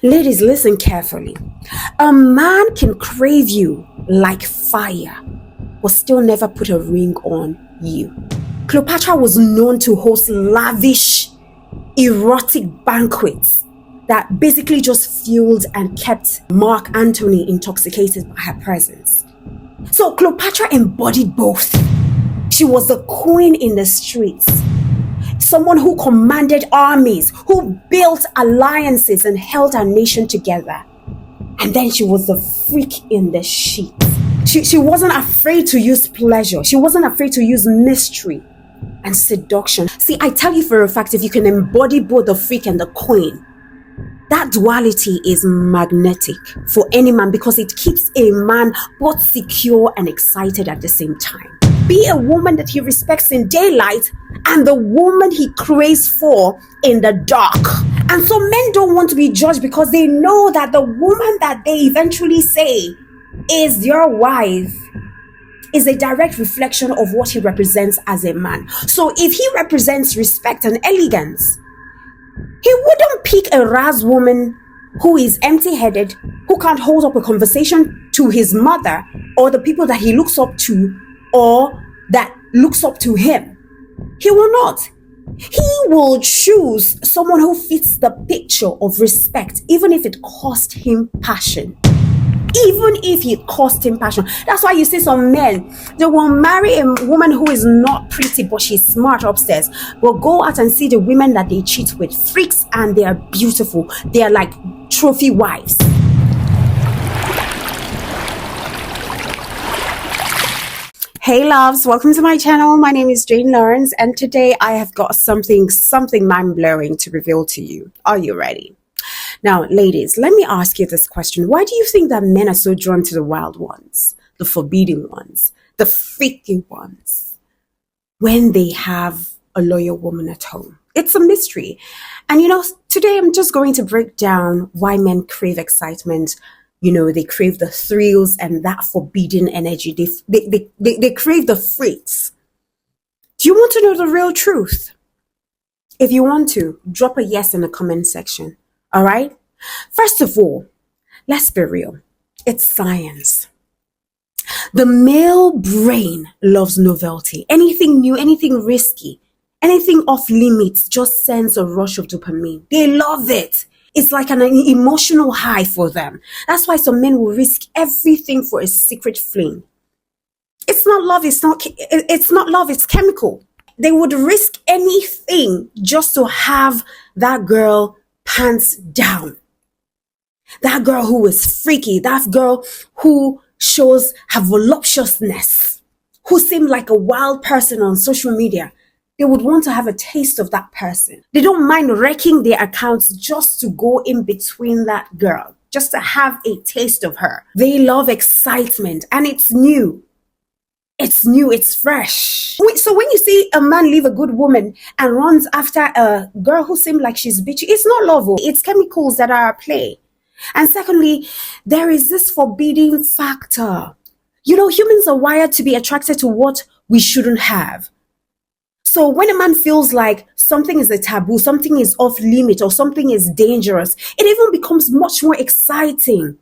Ladies, listen carefully. A man can crave you like fire, but still never put a ring on you. Cleopatra was known to host lavish, erotic banquets that basically just fueled and kept Mark Antony intoxicated by her presence. So Cleopatra embodied both. She was the queen in the streets, someone who commanded armies, who built alliances and held her nation together. And then she was the freak in the sheets. She wasn't afraid to use pleasure. She wasn't afraid to use mystery and seduction. See, I tell you for a fact, if you can embody both the freak and the queen, that duality is magnetic for any man because it keeps a man both secure and excited at the same time. Be a woman that he respects in daylight and the woman he craves for in the dark. And so men don't want to be judged because they know that the woman that they eventually say is your wife is a direct reflection of what he represents as a man. So if he represents respect and elegance, he wouldn't pick a ras woman who is empty-headed, who can't hold up a conversation to his mother or the people that he looks up to or that looks up to him. He will not. He will choose someone who fits the picture of respect, even if it cost him passion. Even if it cost him passion. That's why you see some men, they will marry a woman who is not pretty, but she's smart upstairs. But go out and see the women that they cheat with. Freaks, and they are beautiful. They are like trophy wives. Hey loves, welcome to my channel. My name is Jane Lawrence, and today I have got something mind-blowing to reveal to you. Are you ready? Now, ladies, let me ask you this question. Why do you think that men are so drawn to the wild ones, the forbidden ones, the freaky ones, when they have a loyal woman at home? It's a mystery. And today I'm just going to break down why men crave excitement. They crave the thrills and that forbidden energy. They crave the freaks. Do you want to know the real truth? If you want to, drop a yes in the comment section. All right? First of all, let's be real. It's science. The male brain loves novelty. Anything new, anything risky, anything off limits just sends a rush of dopamine. They love it. It's like an emotional high for them. That's why some men will risk everything for a secret fling. It's not love. It's not love. It's chemical. They would risk anything just to have that girl pants down. That girl who is freaky. That girl who shows her voluptuousness. Who seemed like a wild person on social media. They would want to have a taste of that person. They don't mind wrecking their accounts just to go in between that girl, just to have a taste of her. They love excitement, and it's new. It's new, it's fresh. So when you see a man leave a good woman and runs after a girl who seems like she's bitchy, it's not love. It's chemicals that are at play. And secondly, there is this forbidding factor. Humans are wired to be attracted to what we shouldn't have. So when a man feels like something is a taboo, something is off limit, or something is dangerous, it even becomes much more exciting.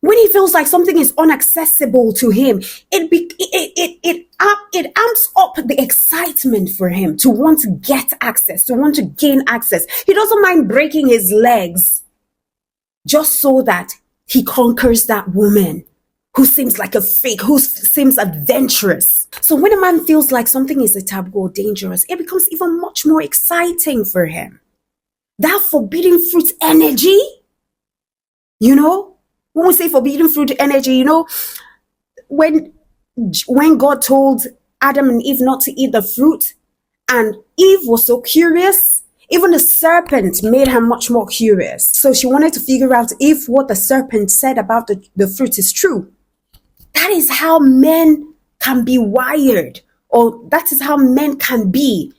When he feels like something is inaccessible to him, it amps up the excitement for him to want to get access, to want to gain access. He doesn't mind breaking his legs just so that he conquers that woman who seems like a freak, who seems adventurous. So when a man feels like something is a taboo or dangerous, it becomes even much more exciting for him. That forbidden fruit energy, when we say forbidden fruit energy, when God told Adam and Eve not to eat the fruit, and Eve was so curious, even the serpent made her much more curious. So she wanted to figure out if what the serpent said about the fruit is true. That is how men can be wired, or that is how men can be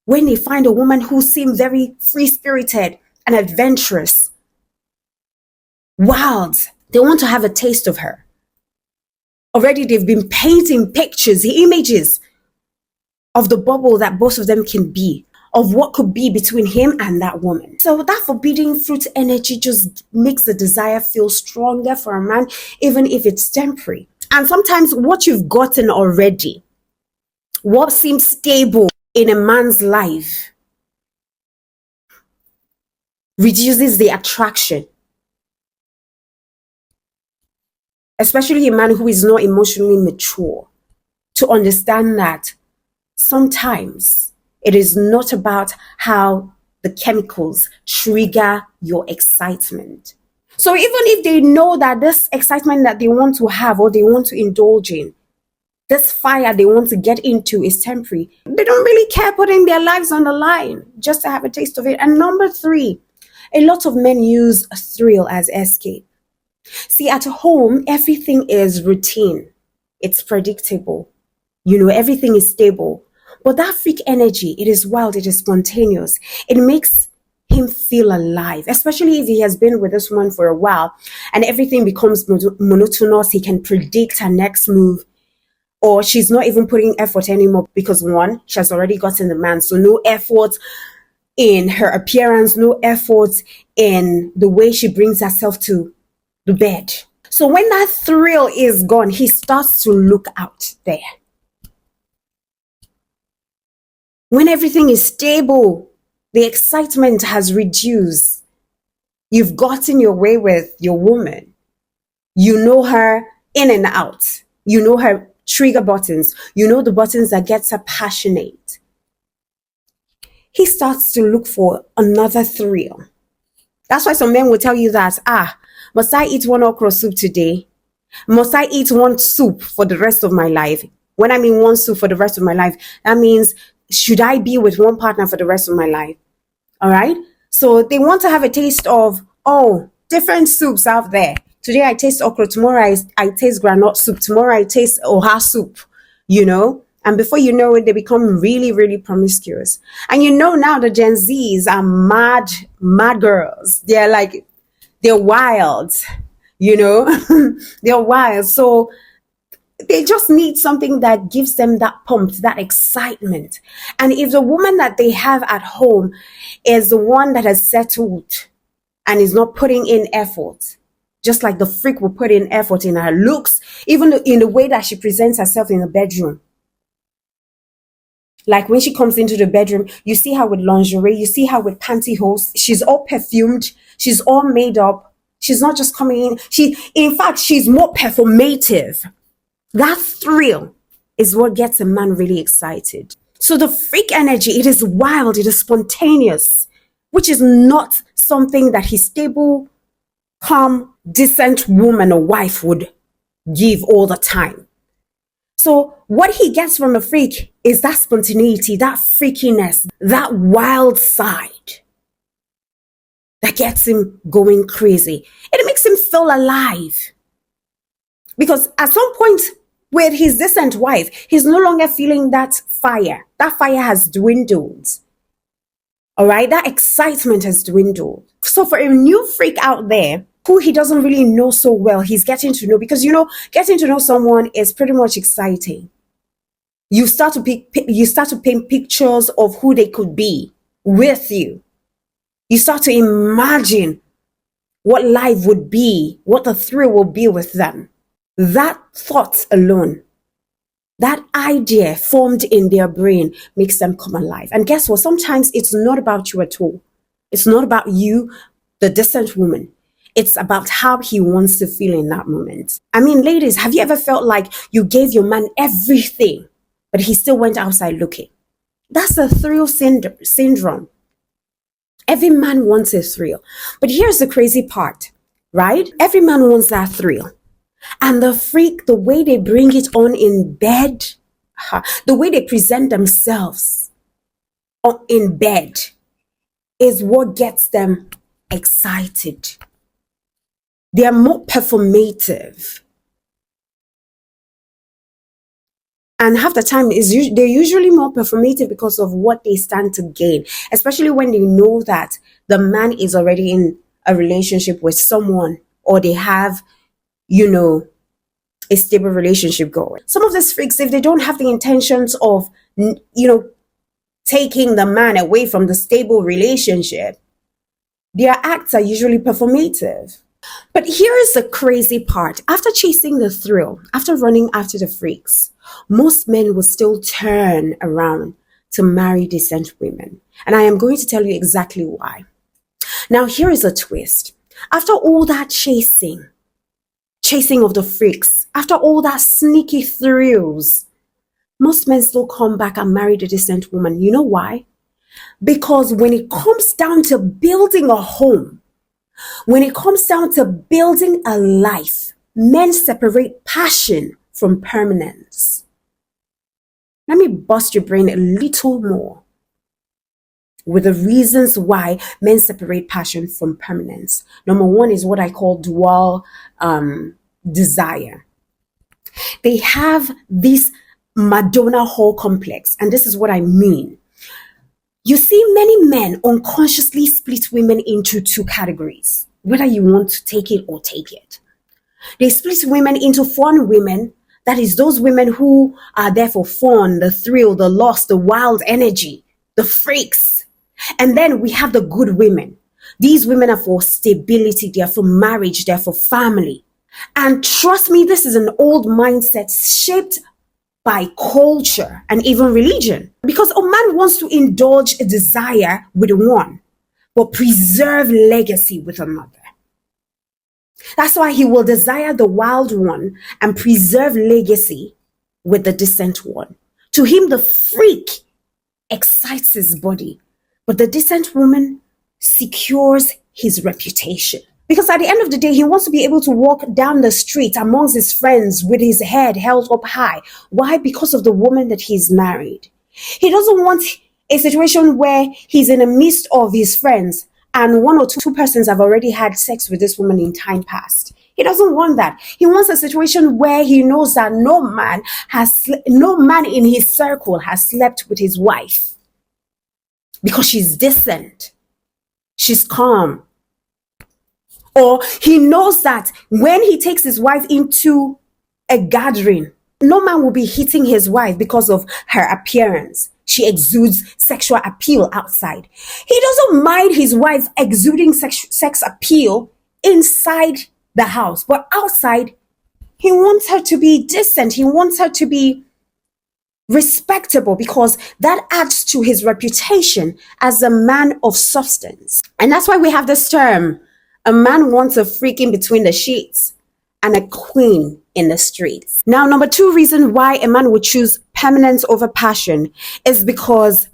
when they find a woman who seems very free-spirited and adventurous. Wild. They want to have a taste of her. Already they've been painting pictures, images of the bubble that both of them can be. of what could be between him and that woman. So that forbidden fruit energy just makes the desire feel stronger for a man, even if it's temporary. And sometimes what you've gotten already, what seems stable in a man's life, reduces the attraction, especially a man who is not emotionally mature, to understand that sometimes it is not about how the chemicals trigger your excitement. So even if they know that this excitement that they want to have or they want to indulge in, this fire they want to get into is temporary, they don't really care putting their lives on the line just to have a taste of it. And number three, a lot of men use a thrill as escape. See, at home, everything is routine. It's predictable. Everything is stable. But that freak energy, it is wild, it is spontaneous. It makes him feel alive, especially if he has been with this woman for a while and everything becomes monotonous. He can predict her next move, or she's not even putting effort anymore because one, she has already gotten the man. So no effort in her appearance, no effort in the way she brings herself to the bed. So when that thrill is gone, he starts to look out there. When everything is stable, the excitement has reduced. You've gotten your way with your woman. You know her in and out. You know her trigger buttons. You know the buttons that gets her passionate. He starts to look for another thrill. That's why some men will tell you that, must I eat one okra soup today? Must I eat one soup for the rest of my life? When I mean one soup for the rest of my life, that means, should I be with one partner for the rest of my life? All right. So they want to have a taste of, different soups out there. Today I taste okra. Tomorrow I taste granite soup. Tomorrow I taste oha soup, And before you know it, they become really, really promiscuous. And now the Gen Zs are mad girls. They're wild, they're wild. So they just need something that gives them that pump, that excitement. And if the woman that they have at home is the one that has settled and is not putting in effort, just like the freak will put in effort in her looks, even in the way that she presents herself in the bedroom. Like when she comes into the bedroom, you see her with lingerie, you see her with pantyhose. She's all perfumed, she's all made up. She's not just coming in. In fact, she's more performative. That thrill is what gets a man really excited. So the freak energy, it is wild, it is spontaneous, which is not something that his stable, calm, decent woman or wife would give all the time. So what he gets from a freak is that spontaneity, that freakiness, that wild side that gets him going crazy. It makes him feel alive. Because at some point with his decent wife, he's no longer feeling that fire. That fire has dwindled. All right, that excitement has dwindled. So for a new freak out there who he doesn't really know so well, he's getting to know, because getting to know someone is pretty much exciting. You start to paint pictures of who they could be with you. You start to imagine what life would be, what the thrill will be with them. That thought alone, that idea formed in their brain makes them come alive. And guess what? Sometimes it's not about you at all. It's not about you, the distant woman. It's about how he wants to feel in that moment. I mean, ladies, have you ever felt like you gave your man everything, but he still went outside looking? That's the thrill syndrome. Every man wants a thrill. But here's the crazy part, right? Every man wants that thrill. And the freak, the way they bring it on in bed, the way they present themselves in bed is what gets them excited. They are more performative. And half the time, they're usually more performative because of what they stand to gain, especially when they know that the man is already in a relationship with someone, or they have a stable relationship going. Some of these freaks, if they don't have the intentions of, taking the man away from the stable relationship, their acts are usually performative. But here is the crazy part. After chasing the thrill, after running after the freaks, most men will still turn around to marry decent women. And I am going to tell you exactly why. Now, here is a twist. After all that chasing of the freaks, after all that sneaky thrills, most men still come back and marry the decent woman. You know why? Because when it comes down to building a home, when it comes down to building a life, men separate passion from permanence. Let me bust your brain a little more with the reasons why men separate passion from permanence. Number one is what I call dual desire. They have this Madonna Hall complex, and this is what I mean. You see, many men unconsciously split women into two categories, whether you want to take it or take it. They split women into fun women, that is, those women who are there for fun, the thrill, the lust, the wild energy, the freaks. And then we have the good women. These women are for stability, they're for marriage, they're for family. And trust me, this is an old mindset shaped by culture and even religion. Because a man wants to indulge a desire with one, but preserve legacy with another. That's why he will desire the wild one and preserve legacy with the decent one. To him, the freak excites his body, but the decent woman secures his reputation. Because at the end of the day, he wants to be able to walk down the street amongst his friends with his head held up high. Why? Because of the woman that he's married. He doesn't want a situation where he's in the midst of his friends and one or two persons have already had sex with this woman in time past. He doesn't want that. He wants a situation where he knows that no man in his circle has slept with his wife because she's decent, she's calm. Or he knows that when he takes his wife into a gathering, no man will be hitting his wife because of her appearance. She exudes sexual appeal outside. He doesn't mind his wife exuding sex appeal inside the house, but outside, he wants her to be decent. He wants her to be respectable because that adds to his reputation as a man of substance. And that's why we have this term, a man wants a freak in between the sheets and a queen in the streets. Now, number two reason why a man would choose permanence over passion is because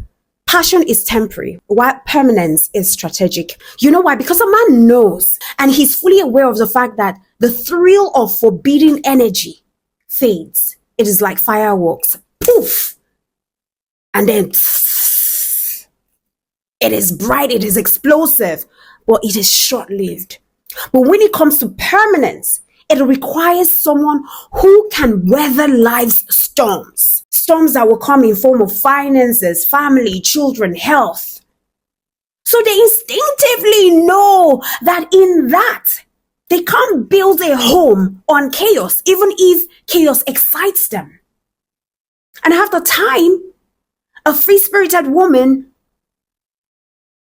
passion is temporary, while permanence is strategic. You know why? Because a man knows and he's fully aware of the fact that the thrill of forbidden energy fades. It is like fireworks. Poof! And then it is bright, it is explosive, but it is short-lived. But when it comes to permanence, it requires someone who can weather life's storms. Storms that will come in form of finances, family, children, health. So they instinctively know that in that, they can't build a home on chaos, even if chaos excites them. And half the time, a free-spirited woman,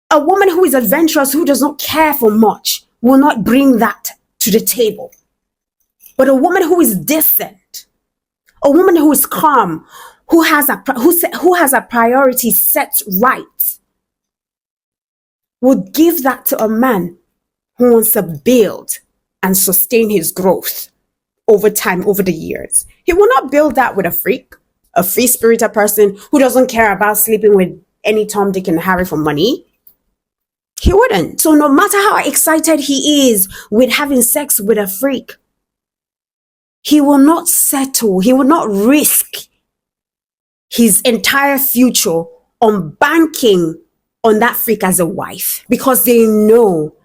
a woman who is adventurous, who does not care for much, will not bring that to the table. But a woman who is decent, a woman who is calm, who has a priority set right, would give that to a man who wants to build and sustain his growth over time, over the years. He will not build that with a freak, a free-spirited person who doesn't care about sleeping with any Tom, Dick, and Harry for money. He wouldn't. So no matter how excited he is with having sex with a freak, he will not settle. He will not risk his entire future on banking on that freak as a wife, because they know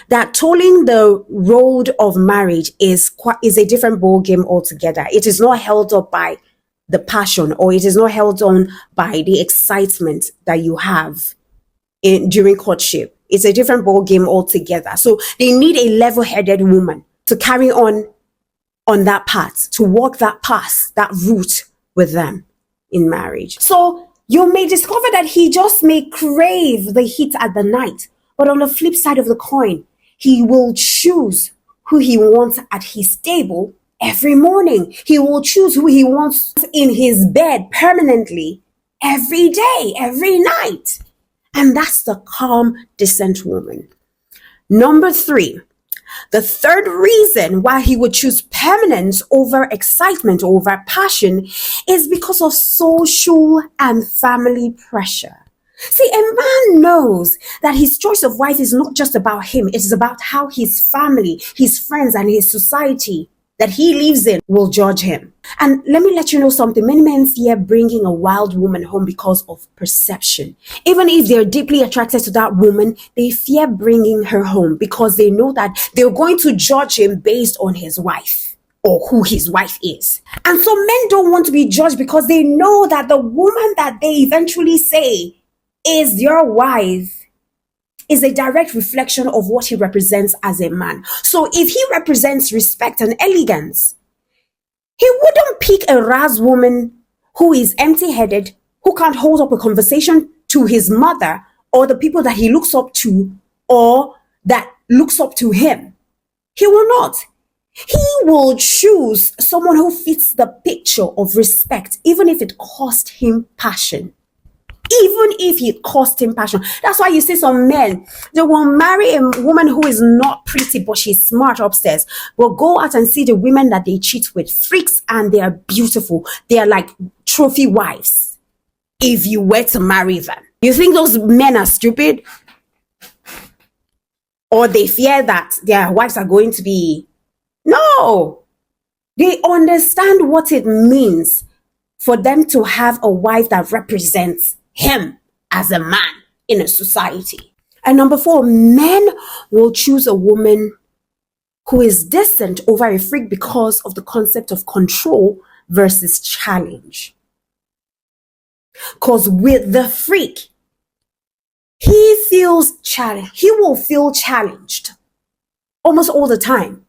that tolling the road of marriage is a different ball game altogether. It is not held up by the passion, or it is not held on by the excitement that you have during courtship. It's a different ball game altogether. So they need a level-headed woman to carry on that path, to walk that path, that route with them in marriage. So You may discover that he just may crave the heat at the night, but on the flip side of the coin, he will choose who he wants at his table every morning. He will choose who he wants in his bed permanently every day, every night. And that's the calm, decent woman. Number 3, the third reason why he would choose permanence over excitement, over passion, is because of social and family pressure. See, a man knows that his choice of wife is not just about him, it is about how his family, his friends, and his society that he lives in will judge him. And let me let you know something. Many men fear bringing a wild woman home because of perception. Even if they're deeply attracted to that woman, they fear bringing her home because they know that they're going to judge him based on his wife or who his wife is. And so men don't want to be judged because they know that the woman that they eventually say is your wife is a direct reflection of what he represents as a man. So if he represents respect and elegance, he wouldn't pick a Raz woman who is empty-headed, who can't hold up a conversation to his mother or the people that he looks up to or that looks up to him. He will not. He will choose someone who fits the picture of respect, even if it cost him passion. Even if it cost him passion. That's why you see some men, they will marry a woman who is not pretty, but she's smart upstairs. Will go out and see the women that they cheat with, freaks, and they are beautiful. They are like trophy wives. If you were to marry them, you think those men are stupid? Or they fear that their wives are going to be... No! They understand what it means for them to have a wife that represents him as a man in a society. And number 4, men will choose a woman who is distant over a freak because of the concept of control versus challenge. Because with the freak, he feels challenged. He will feel challenged almost all the time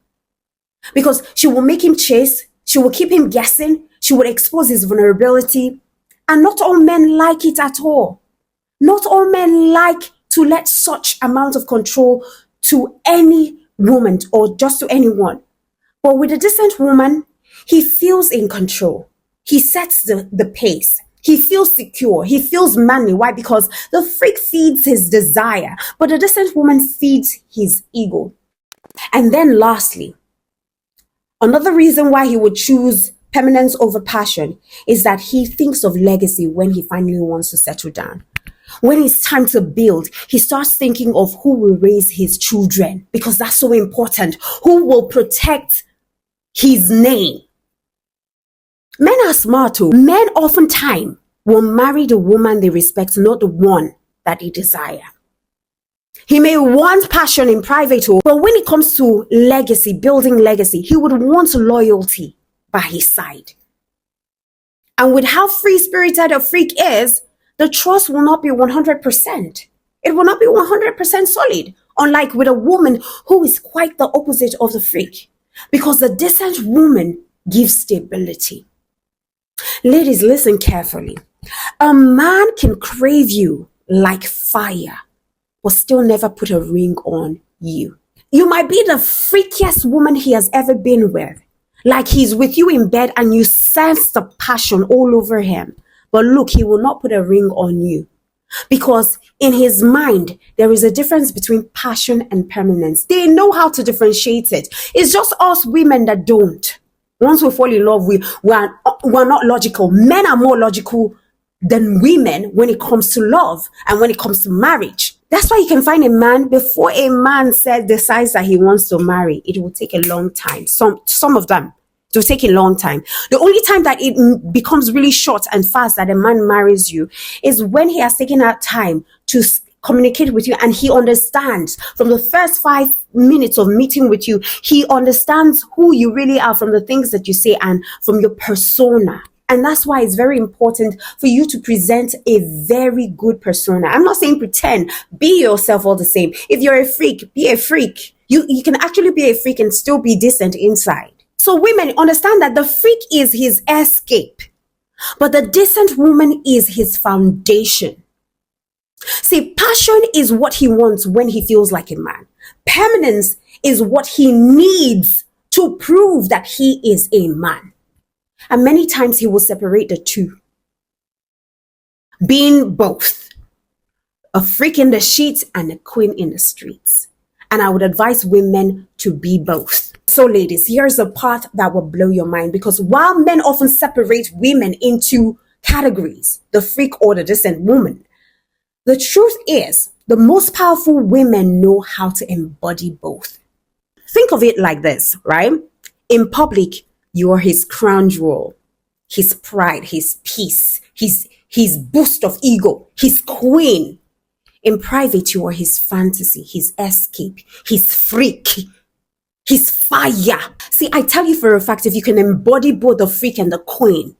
because she will make him chase. She will keep him guessing. She will expose his vulnerability. And not all men like it at all. Not all men like to let such amount of control to any woman or just to anyone. But with a decent woman, he feels in control. He sets the pace. He feels secure. He feels manly. Why? Because the freak feeds his desire, but a decent woman feeds his ego. And then lastly, another reason why he would choose permanence over passion is that he thinks of legacy when he finally wants to settle down. When it's time to build, he starts thinking of who will raise his children because that's so important. Who will protect his name? Men are smart too. Men oftentimes will marry the woman they respect, not the one that they desire. He may want passion in private, but when it comes to legacy, building legacy, he would want loyalty by his side. And with how free-spirited a freak is, the trust will not be 100%. It will not be 100% solid, unlike with a woman who is quite the opposite of the freak, because the decent woman gives stability. Ladies, listen carefully. A man can crave you like fire, but still never put a ring on you. You might be the freakiest woman he has ever been with. Like he's with you in bed and you sense the passion all over him. But look, he will not put a ring on you. Because in his mind, there is a difference between passion and permanence. They know how to differentiate it. It's just us women that don't. Once we fall in love, we're not logical. Men are more logical than women when it comes to love and when it comes to marriage. That's why you can find a man, before a man decides that he wants to marry, it will take a long time. Some of them, it will take a long time. The only time that it becomes really short and fast that a man marries you is when he has taken out time to communicate with you and he understands from the first 5 minutes of meeting with you, he understands who you really are from the things that you say and from your persona. And that's why it's very important for you to present a very good persona. I'm not saying pretend, be yourself all the same. If you're a freak, be a freak. You can actually be a freak and still be decent inside. So women, understand that the freak is his escape. But the decent woman is his foundation. See, passion is what he wants when he feels like a man. Permanence is what he needs to prove that he is a man. And many times he will separate the two, being both a freak in the sheets and a queen in the streets. And I would advise women to be both. So ladies, here's a part that will blow your mind, because while men often separate women into categories, the freak or the decent woman, the truth is the most powerful women know how to embody both. Think of it like this, right? In public, you are his crown jewel, his pride, his peace, his boost of ego, his queen. In private, you are his fantasy, his escape, his freak, his fire. See, I tell you for a fact, if you can embody both the freak and the queen,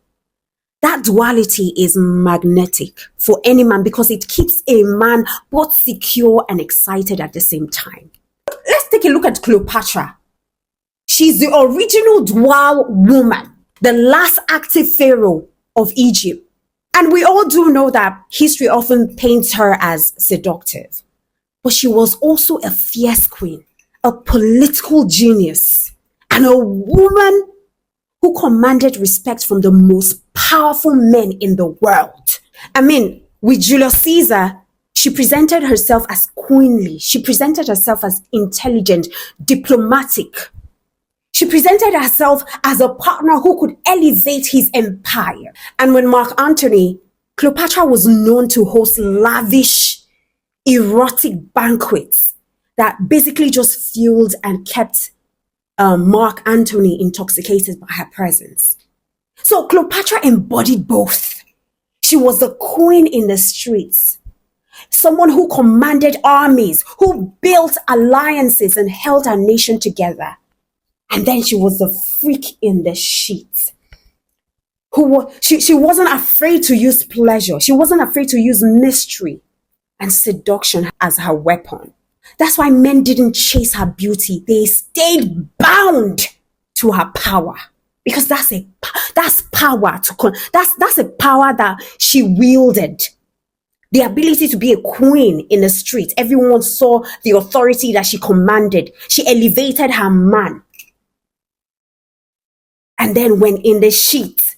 that duality is magnetic for any man, because it keeps a man both secure and excited at the same time. Let's take a look at Cleopatra. She's the original dual woman, the last active pharaoh of Egypt. And we all do know that history often paints her as seductive. But she was also a fierce queen, a political genius, and a woman who commanded respect from the most powerful men in the world. I mean, with Julius Caesar, she presented herself as queenly. She presented herself as intelligent, diplomatic. She presented herself as a partner who could elevate his empire. And when Mark Antony, Cleopatra was known to host lavish, erotic banquets that basically just fueled and kept Mark Antony intoxicated by her presence. So Cleopatra embodied both. She was the queen in the streets, someone who commanded armies, who built alliances and held her nation together. And then she was the freak in the sheets. She wasn't afraid to use pleasure. She wasn't afraid to use mystery and seduction as her weapon. That's why men didn't chase her beauty. They stayed bound to her power, because that's power that's a power that she wielded. The ability to be a queen in the street. Everyone saw the authority that she commanded. She elevated her man. And then when in the sheet,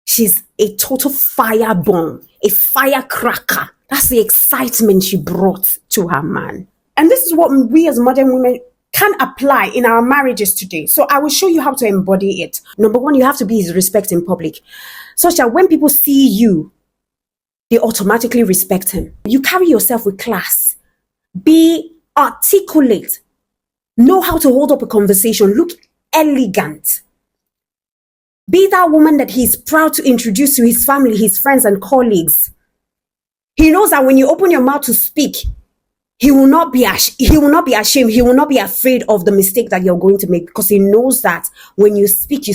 she's a total fire bomb, a firecracker. That's the excitement she brought to her man. And this is what we as modern women can apply in our marriages today. So I will show you how to embody it. Number one, you have to be his respect in public, such that when people see you, they automatically respect him. You carry yourself with class. Be articulate. Know how to hold up a conversation. Look elegant. Be that woman that he's proud to introduce to his family, his friends, and colleagues. He knows that when you open your mouth to speak, he will not be ashamed. He will not be afraid of the mistake that you're going to make, because he knows that when you speak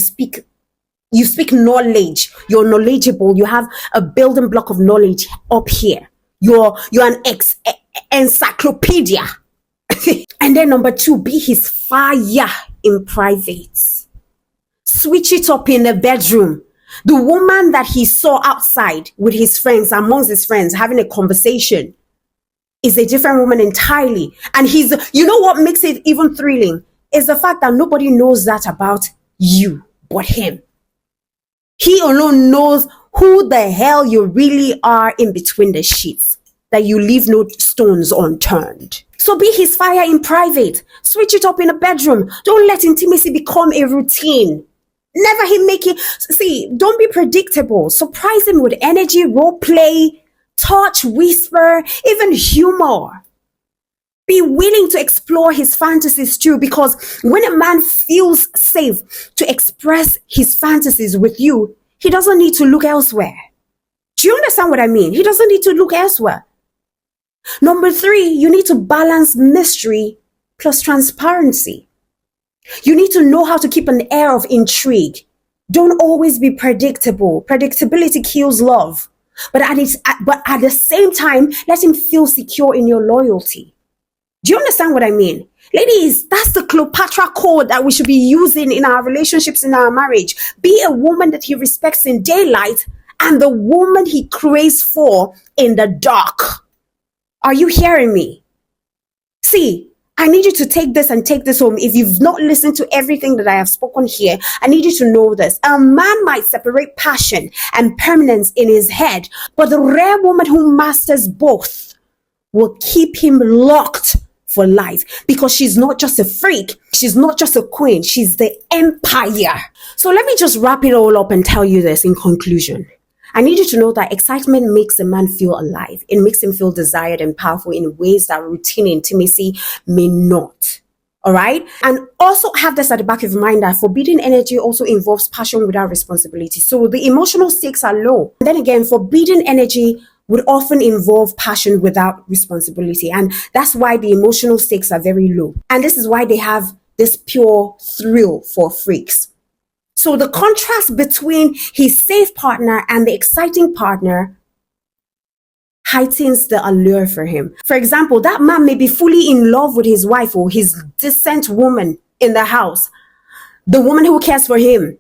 knowledge. You're knowledgeable. You have a building block of knowledge up here. You're an encyclopedia. And then number two, be his fire in private. Switch it up in the bedroom. The woman that he saw outside with his friends, amongst his friends, having a conversation, is a different woman entirely. And you know what makes it even thrilling is the fact that nobody knows that about you but him. He alone knows who the hell you really are in between the sheets, that you leave no stones unturned. So be his fire in private. Switch it up in the bedroom. Don't let intimacy become a routine. Never him make it. See, don't be predictable. Surprise him with energy, role play, touch, whisper, even humor. Be willing to explore his fantasies too, because when a man feels safe to express his fantasies with you, he doesn't need to look elsewhere. Do you understand what I mean? He doesn't need to look elsewhere. Number three, you need to balance mystery plus transparency. You need to know how to keep an air of intrigue. Don't always be predictable. Predictability kills love. But at the same time, let him feel secure in your loyalty. Do you understand what I mean? Ladies, that's the Cleopatra code that we should be using in our relationships, in our marriage. Be a woman that he respects in daylight and the woman he craves for in the dark. Are you hearing me? See, I need you to take this and take this home. If you've not listened to everything that I have spoken here, I need you to know this. A man might separate passion and permanence in his head, but the rare woman who masters both will keep him locked for life, because she's not just a freak, she's not just a queen, she's the empire. So let me just wrap it all up and tell you this in conclusion. I need you to know that excitement makes a man feel alive. It makes him feel desired and powerful in ways that routine intimacy may not. All right? And also have this at the back of your mind that forbidden energy also involves passion without responsibility. So the emotional stakes are low. And then again, forbidden energy would often involve passion without responsibility. And that's why the emotional stakes are very low. And this is why they have this pure thrill for freaks. So the contrast between his safe partner and the exciting partner heightens the allure for him. For example, that man may be fully in love with his wife or his decent woman in the house, the woman who cares for him.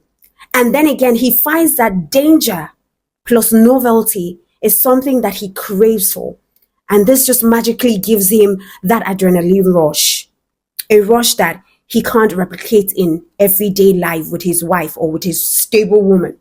And then again, he finds that danger plus novelty is something that he craves for. And this just magically gives him that adrenaline rush, a rush that he can't replicate in everyday life with his wife or with his stable woman.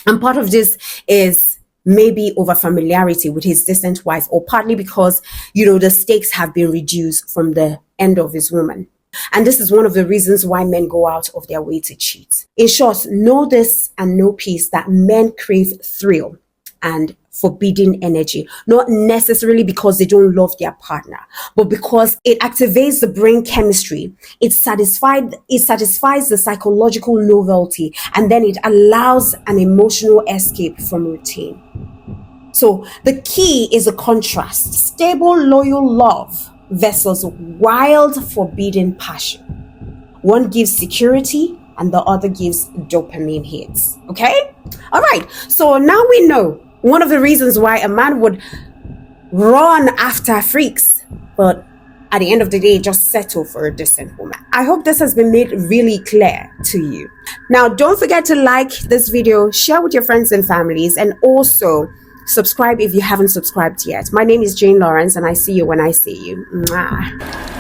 And part of this is maybe over familiarity with his distant wife, or partly because, the stakes have been reduced from the end of his woman. And this is one of the reasons why men go out of their way to cheat. In short, know this and know peace, that men crave thrill and forbidden energy, not necessarily because they don't love their partner, but because it activates the brain chemistry. It satisfies the psychological novelty, and then it allows an emotional escape from routine. So the key is a contrast: stable, loyal love versus wild, forbidden passion. One gives security and the other gives dopamine hits. Okay? All right. So now we know one of the reasons why a man would run after freaks, but at the end of the day, just settle for a decent woman. I hope this has been made really clear to you. Now, don't forget to like this video, share with your friends and families, and also subscribe if you haven't subscribed yet. My name is Jane Lawrence, and I see you when I see you. Mwah.